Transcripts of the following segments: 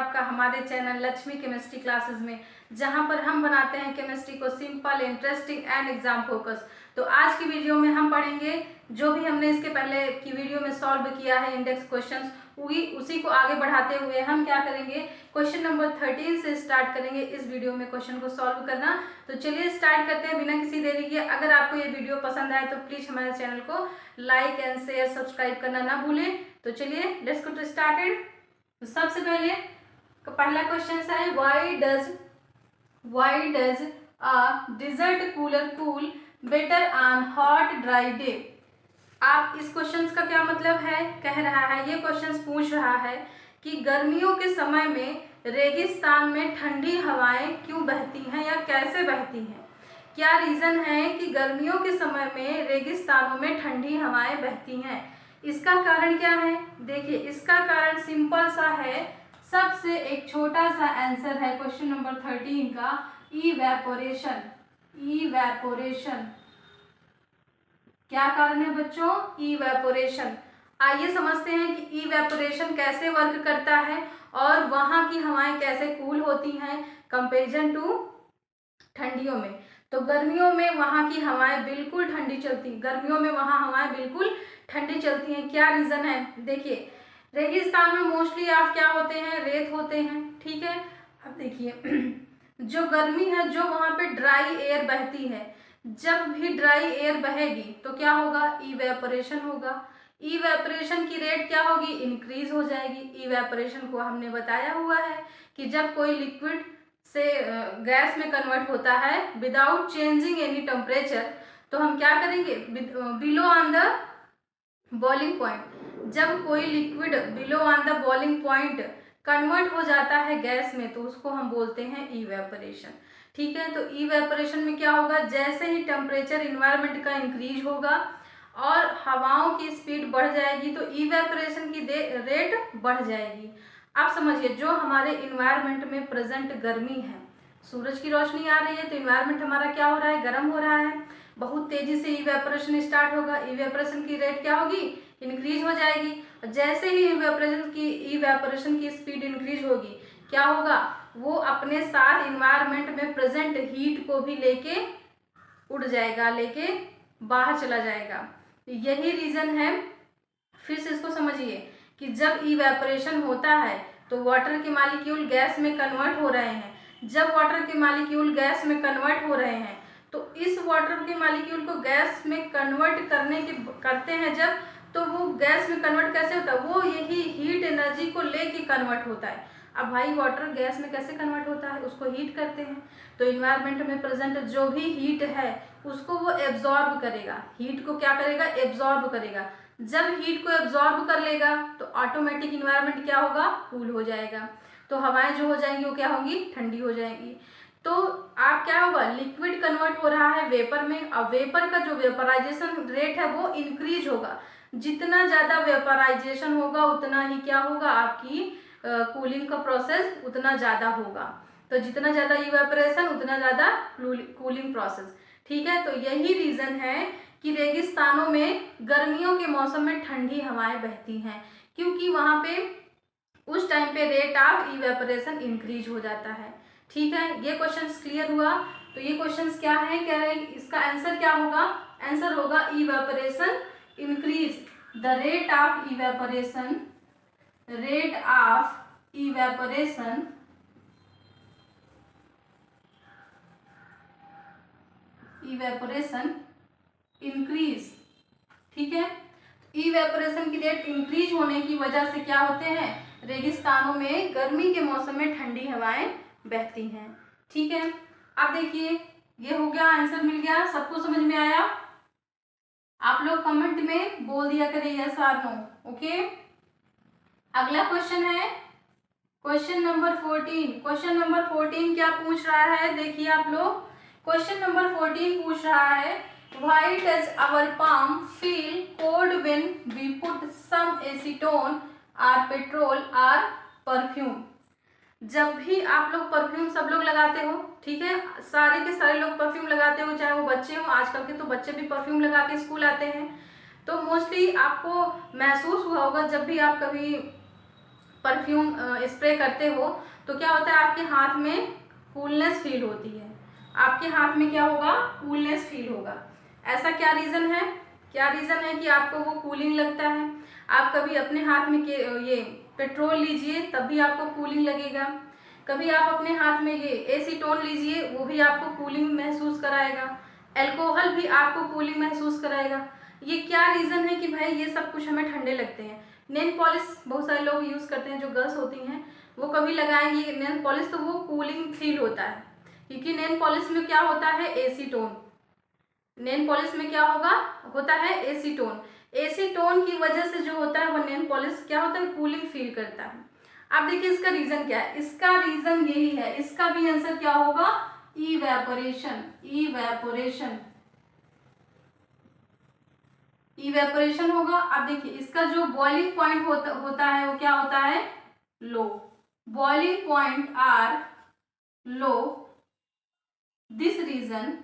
आपका हमारे channel Lakshmi chemistry classes में, जहां पर हम बनाते हैं केमिस्ट्री को simple, interesting and exam focus. तो आज की वीडियो में हम पढ़ेंगे जो भी हमने इसके पहले की वीडियो में सॉल्व किया है इंडेक्स क्वेश्चंस, उसी को आगे बढ़ाते हुए हम क्या करेंगे, क्वेश्चन नंबर 13 से स्टार्ट करेंगे इस वीडियो में क्वेश्चन को सॉल्व करना। तो चलिए स्टार्ट करते हैं बिना किसी देरी के। अगर आपको ये वीडियो पसंद आए तो प्लीज हमारे चैनल को लाइक एंड शेयर, सब्सक्राइब करना ना भूलें। तो चलिए लेट्स गेट स्टार्टेड। तो सबसे पहले पहला क्वेश्चन है, why does a desert cooler cool better on hot dry day. आप इस क्वेश्चन का क्या मतलब है, कह रहा है, ये क्वेश्चन पूछ रहा है कि गर्मियों के समय में रेगिस्तान में ठंडी हवाएं क्यों बहती हैं या कैसे बहती हैं। क्या रीजन है कि गर्मियों के समय में रेगिस्तानों में ठंडी हवाएं बहती हैं। इसका कारण क्या है, देखिए इसका कारण सिंपल सा है, सबसे एक छोटा सा आंसर है क्वेश्चन नंबर 13 का, इवेपोरेशन। इवेपोरेशन क्या कारण है बच्चों, इवेपोरेशन। आइए समझते हैं कि इवेपोरेशन कैसे वर्क करता है और वहां की हवाएं कैसे कूल होती हैं कंपेरिजन टू ठंडियों में। तो गर्मियों में वहां की हवाएं बिल्कुल ठंडी चलती, गर्मियों में वहां हवाएं बिल्कुल ठंडी चलती हैं। क्या रीजन है, देखिए रेगिस्तान में मोस्टली आप क्या होते हैं, रेत होते हैं, ठीक है। अब देखिए जो गर्मी है, जो वहां पे ड्राई एयर बहती है, जब भी ड्राई एयर बहेगी तो क्या होगा, इवेपोरेशन होगा। इवेपोरेशन की रेट क्या होगी, इंक्रीज हो जाएगी। इवेपोरेशन को हमने बताया हुआ है कि जब कोई लिक्विड से गैस में कन्वर्ट होता है विदाउट चेंजिंग एनी टेम्परेचर, तो हम क्या करेंगे, below on the boiling point. जब कोई liquid below on the boiling point convert हो जाता है गैस में तो उसको हम बोलते हैं इवेपोरेशन, ठीक है। तो इवेपोरेशन में क्या होगा, जैसे ही टेम्परेचर इन्वायरमेंट का इंक्रीज होगा और हवाओं की स्पीड बढ़ जाएगी तो इवेपोरेशन की रेट बढ़ जाएगी। आप समझिए जो हमारे इन्वायरमेंट में प्रेजेंट गर्मी है, सूरज की रोशनी आ रही है तो इन्वायरमेंट हमारा क्या हो रहा है, गर्म हो रहा है, बहुत तेजी से इवेपोरेशन स्टार्ट होगा। इवेपोरेशन की रेट क्या होगी, इंक्रीज हो जाएगी। जैसे ही इवेपोरेशन की स्पीड इंक्रीज होगी, क्या होगा, वो अपने साथ इन्वायरमेंट में प्रेजेंट हीट को भी लेके उड़ जाएगा, लेके बाहर चला जाएगा। यही रीजन है, फिर से इसको समझिए कि जब इवेपोरेशन होता है तो वाटर के मॉलिक्यूल गैस में कन्वर्ट हो रहे हैं। जब वाटर के मॉलिक्यूल गैस में कन्वर्ट हो रहे हैं तो इस वाटर के मॉलिक्यूल को गैस में कन्वर्ट करते हैं जब, तो वो गैस में कन्वर्ट कैसे होता है, वो यही हीट एनर्जी को लेके कन्वर्ट होता है। अब भाई वाटर गैस में कैसे कन्वर्ट होता है, उसको हीट करते हैं। तो इन्वायरमेंट में प्रेजेंट जो भी हीट है उसको वो एब्जॉर्ब करेगा, हीट को क्या करेगा, एब्जॉर्ब करेगा। जब हीट को एब्जॉर्ब कर लेगा तो ऑटोमेटिक इन्वायरमेंट क्या होगा, कूल हो जाएगा। तो हवाएं जो हो जाएंगी वो क्या होंगी, ठंडी हो जाएंगी। तो आप क्या होगा, लिक्विड कन्वर्ट हो रहा है वेपर में, और वेपर का जो वेपराइजेशन रेट है वो इंक्रीज होगा। जितना ज़्यादा वेपराइजेशन होगा उतना ही क्या होगा, आपकी कूलिंग का प्रोसेस उतना ज़्यादा होगा। तो जितना ज़्यादा इवेपोरेशन उतना ज़्यादा कूलिंग प्रोसेस, ठीक है। तो यही रीज़न है कि रेगिस्तानों में गर्मियों के मौसम में ठंडी हवाएं बहती हैं, क्योंकि वहाँ पे उस टाइम पे रेट ऑफ इवेपोरेशन इंक्रीज हो जाता है, ठीक है। ये क्वेश्चन क्लियर हुआ। तो ये क्वेश्चन क्या है, कह रहे हैं इसका आंसर क्या होगा, आंसर होगा evaporation increase the rate of evaporation, rate of evaporation increase, ठीक है। इवेपोरेशन की रेट इंक्रीज होने की वजह से क्या होते हैं, रेगिस्तानों में गर्मी के मौसम में ठंडी हवाएं बहती हैं, ठीक है। अब देखिए ये हो गया, आंसर मिल गया, सबको समझ में आया। आप लोग कमेंट में बोल दिया करें यस और नो, ओके। अगला क्वेश्चन है क्वेश्चन नंबर 14। क्वेश्चन नंबर 14 क्या पूछ रहा है, देखिए आप लोग, क्वेश्चन नंबर 14 पूछ रहा है, why does our palm feel cold when we put some acetone और पेट्रोल और परफ्यूम। जब भी आप लोग परफ्यूम सब लोग लगाते हो, ठीक है, सारे के सारे लोग परफ्यूम लगाते हो, चाहे वो बच्चे हो, आजकल के तो बच्चे भी परफ्यूम लगा के स्कूल आते हैं। तो मोस्टली आपको महसूस हुआ होगा जब भी आप कभी परफ्यूम स्प्रे करते हो तो क्या होता है, आपके हाथ में कूलनेस फील होती है, आपके हाथ में क्या होगा, कूलनेस फील होगा। ऐसा क्या रीज़न है, क्या रीज़न है कि आपको वो कूलिंग लगता है। आप कभी अपने हाथ में ये पेट्रोल लीजिए तब भी आपको कूलिंग लगेगा, कभी आप अपने हाथ में ये एसीटोन लीजिए वो भी आपको कूलिंग महसूस कराएगा, अल्कोहल भी आपको कूलिंग महसूस कराएगा। ये क्या रीज़न है कि भाई ये सब कुछ हमें ठंडे लगते हैं। नेल पॉलिश बहुत सारे लोग यूज़ करते हैं, जो गर्ल्स होती हैं वो कभी लगाएंगी नेल पॉलिश तो वो कूलिंग फील होता है, क्योंकि नेल पॉलिश में क्या होता है, एसीटोन। नेल पॉलिश में क्या होता है एसीटोन। एसीटोन की वजह से जो होता है वो नेल पॉलिश क्या होता है, कूलिंग फील करता है। अब देखिए इसका रीजन क्या है, इसका रीजन यही है, इसका भी आंसर क्या होगा, इवेपोरेशन। इवेपोरेशन, इवेपोरेशन होगा। अब देखिए इसका जो बॉइलिंग पॉइंट होता है वो क्या होता है, low. Boiling point are low, this reason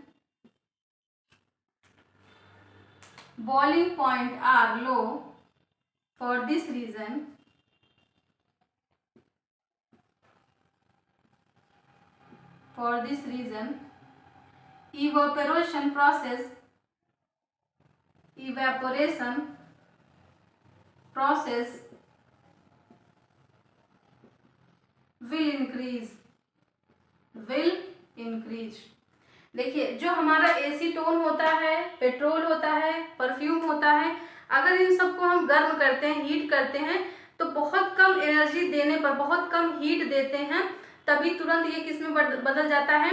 boiling point are low, for this reason evaporation process will increase। देखिए जो हमारा एसीटोन होता है, पेट्रोल होता है, परफ्यूम होता है, अगर इन सबको हम गर्म करते हैं, हीट करते हैं तो बहुत कम एनर्जी देने पर, बहुत कम हीट देते हैं तभी तुरंत ये किस में बदल जाता है,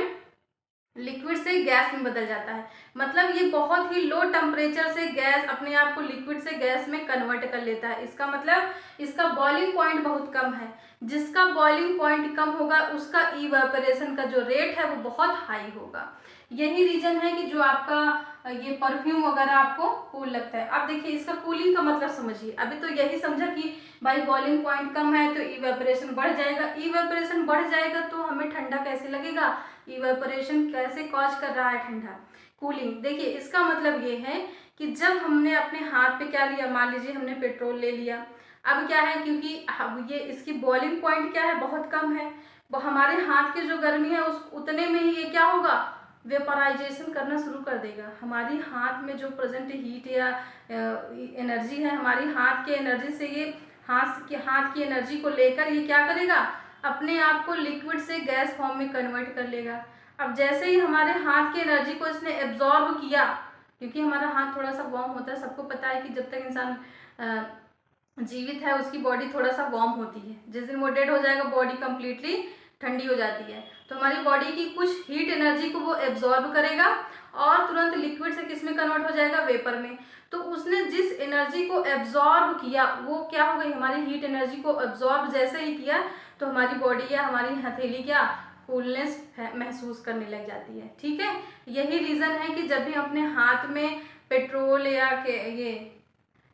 लिक्विड से गैस में बदल जाता है। मतलब ये बहुत ही लो टेम्परेचर से गैस अपने आप को लिक्विड से गैस में कन्वर्ट कर लेता है। इसका मतलब इसका बॉइलिंग पॉइंट बहुत कम है। जिसका बॉइलिंग पॉइंट कम होगा उसका इवेपोरेशन का जो रेट है वो बहुत हाई होगा। यही रीजन है कि जो आपका ये परफ्यूम वगैरह आपको कूल लगता है। अब देखिए इसका कूलिंग का मतलब समझिए। अभी तो यही समझा कि भाई बॉइलिंग पॉइंट कम है तो इवेपोरेशन बढ़ जाएगा। इवेपोरेशन बढ़ जाएगा तो हमें ठंडा कैसे लगेगा, इवेपोरेशन कैसे कॉज कर रहा है ठंडा, कूलिंग। देखिए इसका मतलब ये है कि जब हमने अपने हाथ पे क्या लिया, मान लीजिए हमने पेट्रोल ले लिया, अब क्या है क्योंकि अब ये इसकी बॉइलिंग पॉइंट क्या है, बहुत कम है, वो हमारे हाथ की जो गर्मी है उस उतने में ही ये क्या होगा, वेपराइजेशन करना शुरू कर देगा। हमारी हाथ में जो प्रेजेंट हीट या एनर्जी है, हमारी हाथ के एनर्जी से ये हाथ की एनर्जी को लेकर ये क्या करेगा, अपने आप को लिक्विड से गैस फॉर्म में कन्वर्ट कर लेगा। अब जैसे ही हमारे हाथ की एनर्जी को इसने एब्जॉर्ब किया, क्योंकि हमारा हाथ थोड़ा सा वार्म होता है, सबको पता है कि जब तक इंसान जीवित है उसकी बॉडी थोड़ा सा वार्म होती है, जिस दिन वो डेड हो जाएगा बॉडी कंप्लीटली ठंडी हो जाती है। तो हमारी बॉडी की कुछ हीट एनर्जी को वो एब्जॉर्ब करेगा और तुरंत लिक्विड से किस में कन्वर्ट हो जाएगा, वेपर में। तो उसने जिस एनर्जी को एब्जॉर्ब किया वो क्या हो गई, हमारी हीट एनर्जी को एब्जॉर्ब जैसे ही किया तो हमारी बॉडी या हमारी हथेली क्या कूलनेस महसूस करने लग जाती है। ठीक है, यही रीज़न है कि जब भी अपने हाथ में पेट्रोल या ये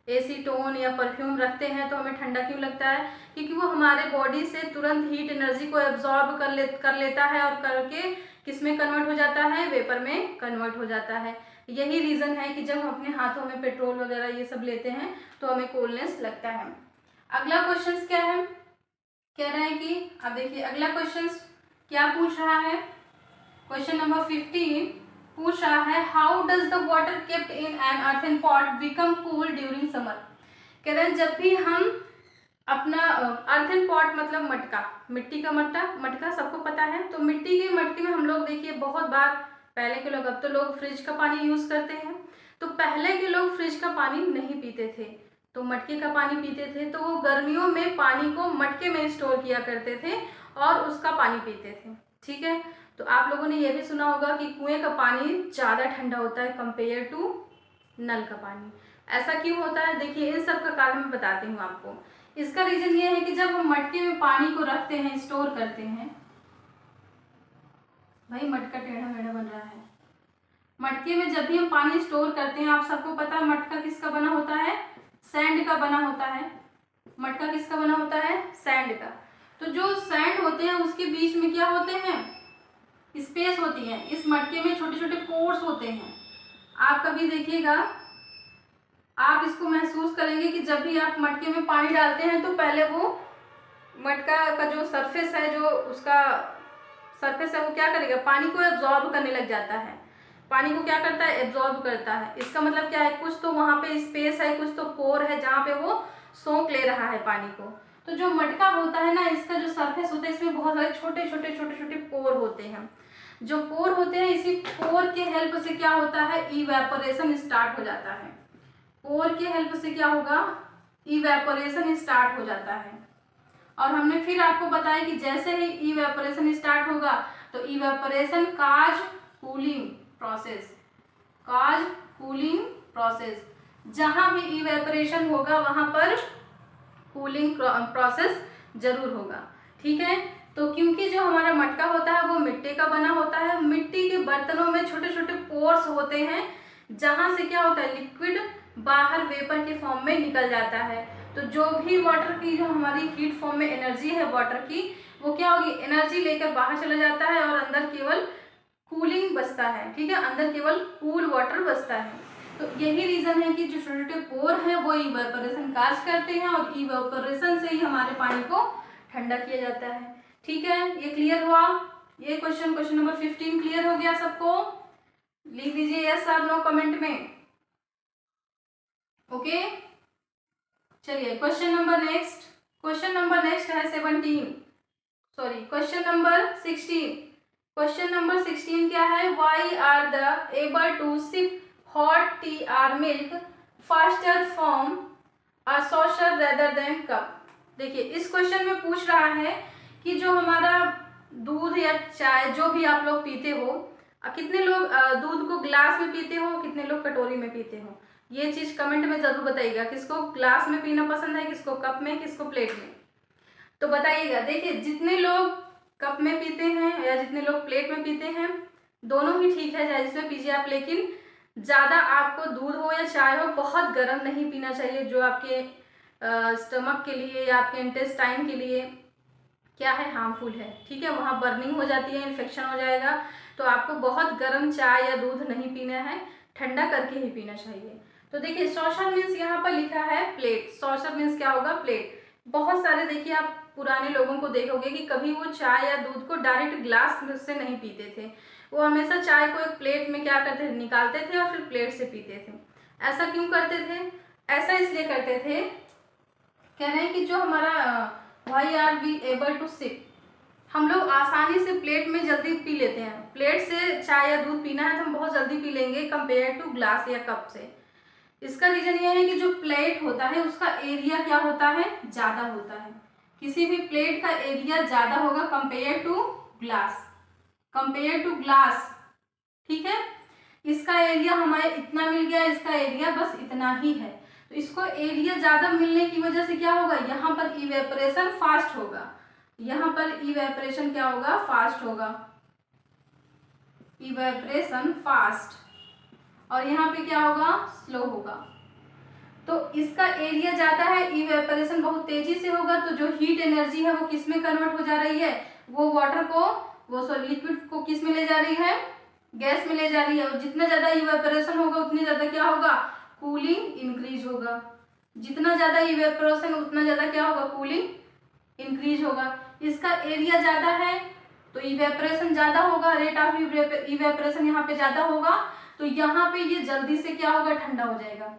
एसीटोन या परफ्यूम रखते हैं तो हमें ठंडा क्यों लगता है, क्योंकि वो हमारे बॉडी से तुरंत हीट एनर्जी को एब्जॉर्ब कर लेता है और करके किस में कन्वर्ट हो जाता है, वेपर में कन्वर्ट हो जाता है। यही रीज़न है कि जब हम अपने हाथों में पेट्रोल वगैरह ये सब लेते हैं तो हमें कोल्डनेस लगता है। अगला क्वेश्चन क्या है, कह रहे हैं कि अब देखिए अगला क्वेश्चन क्या पूछ रहा है, क्वेश्चन नंबर 15 पूछ रहा है, how does the water kept in an earthen pot become cool during summer. कह रहे हैं जब भी हम अपना अर्थन पॉट मतलब मटका, मिट्टी का मटका सबको पता है, तो मिट्टी के मटके में हम लोग देखिए बहुत बार, पहले के लोग, अब तो लोग फ्रिज का पानी यूज़ करते हैं, तो पहले के लोग फ्रिज का पानी नहीं पीते थे तो मटके का पानी पीते थे। तो वो गर्मियों में पानी को मटके में स्टोर किया करते थे और उसका पानी पीते थे। ठीक है, तो आप लोगों ने यह भी सुना होगा कि कुएं का पानी ज़्यादा ठंडा होता है कंपेयर टू नल का पानी। ऐसा क्यों होता है, देखिए इन सब का कारण मैं बताती हूँ आपको। इसका रीज़न ये है कि जब हम मटके में पानी को रखते हैं, स्टोर करते हैं, भाई मटका टेढ़ा मेढ़ा बन रहा है, मटके में जब भी हम पानी स्टोर करते हैं, आप सबको पता है मटका किसका बना होता है, सैंड का बना होता है। मटका किसका बना होता है, सैंड का। तो जो सैंड होते हैं उसके बीच में क्या होते हैं, स्पेस होती है। इस मटके में छोटे छोटे पोर्स होते हैं। आप कभी देखिएगा, आप इसको महसूस करेंगे कि जब भी आप मटके में पानी डालते हैं तो पहले वो मटका का जो सरफेस है, जो उसका सरफेस है, वो क्या करेगा, पानी को एब्जॉर्ब करने लग जाता है। पानी को क्या करता है, एब्जॉर्ब करता है। इसका मतलब क्या है, कुछ तो वहाँ पे स्पेस है, कुछ तो पोर है जहाँ पे वो सोख ले रहा है पानी को। तो जो मटका होता है ना, इसका जो सरफेस होता है, इसमें बहुत सारे छोटे छोटे छोटे छोटे पोर होते हैं। जो पोर होते हैं, इसी पोर के हेल्प से क्या होता है, इवेपोरेशन स्टार्ट हो जाता है। पोर के हेल्प से क्या होगा, इवेपोरेशन स्टार्ट हो जाता है। और हमने फिर आपको बताया कि जैसे ही इवेपोरेशन स्टार्ट होगा तो इवेपोरेशन काज कूलिंग प्रोसेस, काज कूलिंग प्रोसेस, जहां भी इवेपोरेशन होगा वहां पर कूलिंग प्रोसेस जरूर होगा। ठीक है, तो क्योंकि जो हमारा मटका होता है वो मिट्टी का बना होता है, मिट्टी के बर्तनों में छोटे छोटे पोर्स होते हैं जहां से क्या होता है, लिक्विड बाहर वेपर के फॉर्म में निकल जाता है। तो जो भी वाटर की जो हमारी हीट फॉर्म में एनर्जी है वाटर की, वो क्या होगी, एनर्जी लेकर बाहर चला जाता है और अंदर केवल कूलिंग बचता है। ठीक है, अंदर केवल कूल वाटर बचता है। तो यही रीजन है कि जो छोटे छोटे पोर हैं वो इवेपोरेशन काज करते हैं और इवेपोरेशन से ही हमारे पानी को ठंडा किया जाता है। ठीक है, ये क्लियर हुआ, ये क्वेश्चन नंबर 15 क्लियर हो गया सबको? लिख दीजिए यस और नो कमेंट में। ओके, चलिए क्वेश्चन नंबर नेक्स्ट है 17, sorry question number 16। Question number 16 क्या है, why are the able to sip hot tea or milk faster from a saucer rather than cup. देखिए इस क्वेश्चन में पूछ रहा है कि जो हमारा दूध या चाय जो भी आप लोग पीते हो, कितने लोग दूध को ग्लास में पीते हो, कितने लोग कटोरी में पीते हो, ये चीज कमेंट में जरूर बताइएगा। किसको ग्लास में पीना पसंद है, किसको कप में, किसको प्लेट में, तो बताइएगा। देखिए जितने लोग कप में पीते हैं या जितने लोग प्लेट में पीते हैं, दोनों ही ठीक है, चाहे जिसमें पीजिए आप, लेकिन ज़्यादा आपको दूध हो या चाय हो बहुत गर्म नहीं पीना चाहिए, जो आपके स्टमक के लिए या आपके इंटेस्टाइन के लिए क्या है, हार्मफुल है। ठीक है, वहाँ बर्निंग हो जाती है, इन्फेक्शन हो जाएगा। तो आपको बहुत गर्म चाय या दूध नहीं पीना है, ठंडा करके ही पीना चाहिए। तो देखिए सॉसर मीन्स यहाँ पर लिखा है प्लेट, सॉसर मीन्स क्या होगा, प्लेट। बहुत सारे देखिए आप पुराने लोगों को देखोगे कि कभी वो चाय या दूध को डायरेक्ट ग्लास से नहीं पीते थे, वो हमेशा चाय को एक प्लेट में क्या करते थे, निकालते थे और फिर प्लेट से पीते थे। ऐसा क्यों करते थे, ऐसा इसलिए करते थे, कह रहे हैं कि जो हमारा why are we able to sip, हम लोग आसानी से प्लेट में जल्दी पी लेते हैं। प्लेट से चाय या दूध पीना है तो हम बहुत जल्दी पी लेंगे कंपेयर टू ग्लास या कप से। इसका रीजन ये है कि जो प्लेट होता है उसका एरिया क्या होता है, ज़्यादा होता है। किसी भी प्लेट का एरिया ज़्यादा होगा कंपेयर टू ग्लास, ठीक है, इसका एरिया हमारे इतना मिल गया, इसका एरिया बस इतना ही है। तो इसको एरिया ज़्यादा मिलने की वजह से क्या होगा, यहाँ पर इवेपोरेशन फास्ट होगा, यहाँ पर इवेपोरेशन क्या होगा, फास्ट होगा, इवेपोरेशन फास्ट, और यहाँ पे क्या होगा, स्लो होगा। तो इसका एरिया ज़्यादा है, इवेपोरेशन बहुत तेजी से होगा, तो जो हीट एनर्जी है वो किस में कन्वर्ट हो जा रही है, वो वाटर को, वो सॉरी लिक्विड को किस में ले जा रही है, गैस में ले जा रही है। और जितना ज़्यादा इवेपोरेशन होगा उतनी ज़्यादा क्या होगा, कूलिंग इंक्रीज होगा। जितना ज़्यादा इवेपोरेशन उतना ज़्यादा क्या होगा, कूलिंग इंक्रीज होगा। इसका एरिया ज़्यादा है तो इवेपोरेशन ज़्यादा होगा, रेट ऑफ इवेपोरेशन यहाँ पे ज़्यादा होगा, तो यहाँ पे ये जल्दी से क्या होगा, ठंडा हो जाएगा।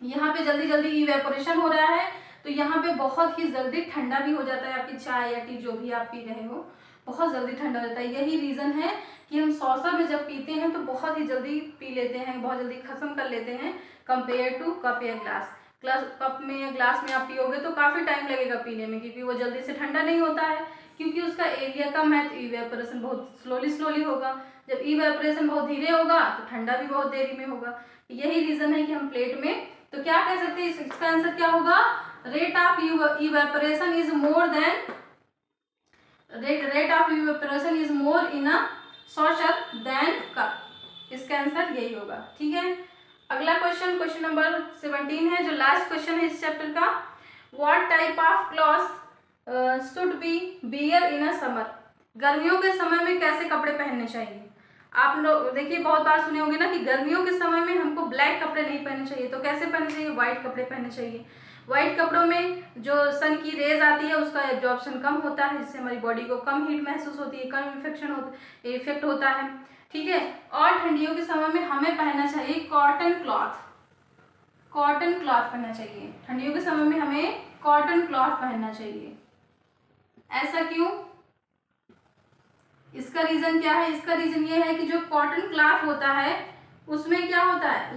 यहाँ पे जल्दी जल्दी इवेपोरेशन हो रहा है तो यहाँ पे बहुत ही जल्दी ठंडा भी हो जाता है। आपकी चाय या टी जो भी आप पी रहे हो बहुत जल्दी ठंडा हो जाता है। यही रीज़न है कि हम सॉसर में जब पीते हैं तो बहुत ही जल्दी पी लेते हैं, बहुत जल्दी खत्म कर लेते हैं कंपेयर टू कप या ग्लास। कप में या ग्लास में आप पियोगे तो काफ़ी टाइम लगेगा पीने में, क्योंकि वो जल्दी से ठंडा नहीं होता है, क्योंकि उसका एरिया कम है तो इवेपोरेशन बहुत स्लोली होगा। जब इवेपोरेशन बहुत धीरे होगा तो ठंडा भी बहुत देरी में होगा। यही रीज़न है कि हम प्लेट में, तो क्या कह सकते हैं इसका आंसर क्या होगा, rate of evaporation is more than, rate of evaporation is more in a saucer than cup. इसका आंसर यही होगा। ठीक है, अगला क्वेश्चन नंबर 17 है, जो लास्ट क्वेश्चन है इस चैप्टर का। What type of clothes should be wear in a summer. गर्मियों के समय में कैसे कपड़े पहनने चाहिए। आप लोग देखिए बहुत बार सुने होंगे ना कि गर्मियों के समय में हमको ब्लैक कपड़े नहीं पहनने चाहिए, तो कैसे पहनने चाहिए, व्हाइट कपड़े पहनने चाहिए। वाइट कपड़ों में जो सन की रेज आती है उसका एब्जॉर्प्शन कम होता है, जिससे हमारी बॉडी को कम हीट महसूस होती है, कम इफेक्ट होता है, ठीक है। और ठंडियों के समय में हमें पहनना चाहिए कॉटन क्लॉथ पहनना चाहिए। ठंडियों के समय में हमें कॉटन क्लॉथ पहनना चाहिए। ऐसा क्यों? इसका रीजन क्या है? इसका रीजन ये है कि जो कॉटन क्लॉथ होता है उसमें क्या होता है,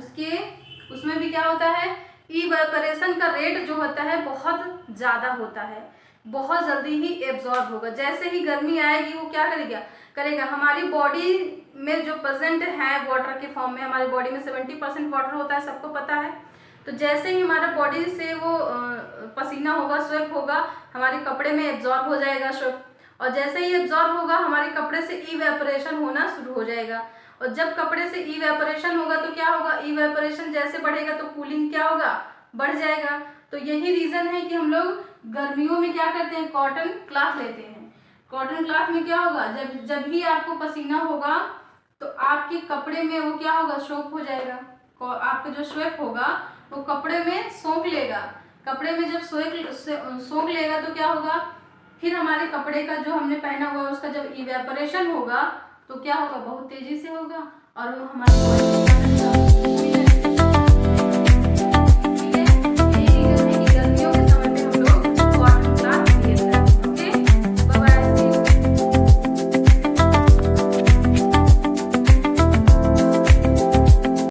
उसमें भी क्या होता है, इवेपोरेशन का रेट जो होता है बहुत ज़्यादा होता है, बहुत जल्दी ही एब्जॉर्ब होगा। जैसे ही गर्मी आएगी वो क्या करेगा हमारी बॉडी में जो प्रेजेंट है वाटर के फॉर्म में, हमारी बॉडी में 70% वाटर होता है, सबको पता है। तो जैसे ही हमारा बॉडी से वो पसीना होगा, स्वेट होगा, हमारे कपड़े में एब्जॉर्ब हो जाएगा स्वेट, और जैसे ही एब्जॉर्ब होगा हमारे कपड़े से इवेपोरेशन होना शुरू हो जाएगा। और जब कपड़े से इवेपोरेशन होगा तो क्या होगा, इवेपोरेशन जैसे बढ़ेगा तो कूलिंग क्या होगा, बढ़ जाएगा। तो यही रीजन है कि हम लोग गर्मियों में क्या करते हैं, कॉटन क्लॉथ लेते हैं। कॉटन क्लॉथ में क्या होगा, जब भी आपको पसीना होगा तो आपके कपड़े में वो क्या होगा, सोख हो जाएगा। आपका जो स्वेट होगा वो कपड़े में सोख लेगा। कपड़े में जब सोख लेगा तो क्या होगा, फिर हमारे कपड़े का जो हमने पहना हुआ है उसका जब इवेपोरेशन होगा तो क्या होगा, बहुत तेजी से होगा और वो हमारे